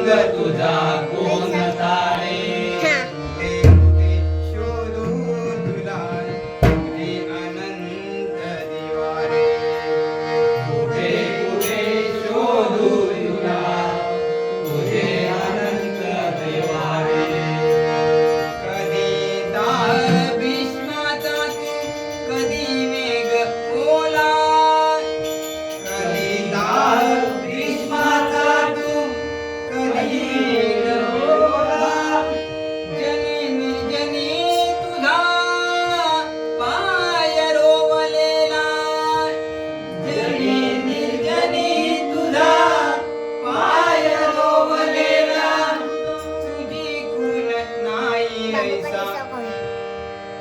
रंग तुझा कोण तारे कुठे कुठे शोधू तुला तुझे अनंत दिवारे कुठे कुठे शोधू तुला तुझे अनंत देवारे कधी दाह भीष्माचा तू कधी मेघ ओला कधी दाह भीष्माचा तू कधी मेघ ओला जनी निर्जनी तुझा पाय रोवलेला जनी निर्जनी तुझा पाय रोवलेला तुझी खून नाही ऐसा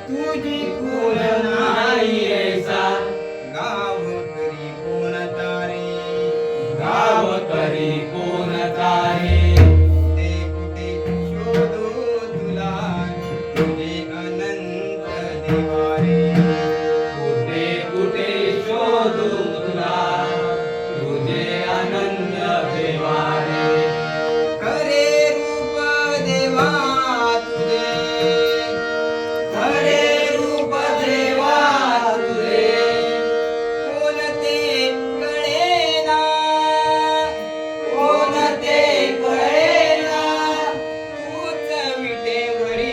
तुझी खून नाही ऐसा गाव करी कोण तारे गाव करी कोण तारे कुठे कुठे शोधू तुला तुझे अनंत दिवारे कुठे कुठे शोधू तुला तुझे अनंत देवारे खरे रूप देवा तुझे खरे रूप देवा तुझे कोणते कळेना कोणते कळेना तूच विटेवरी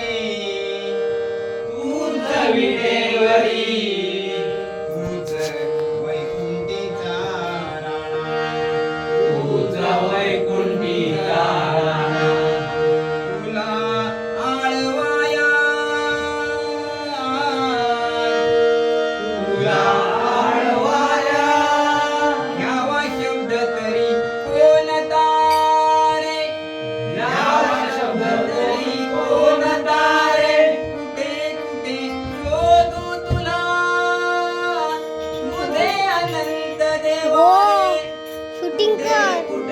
तूच विटेवरी तूच वैकुंठीचा राणा तूच वैकुंठीचा राणा तुला आळवाया तुला आळवाया घ्यावा शब्द तरी कोणता रे घ्यावा शब्द तरी कोणता रे कुठे कुठे शोधू तुला तुझे अनंत देवा शूटिंग कर. कुठे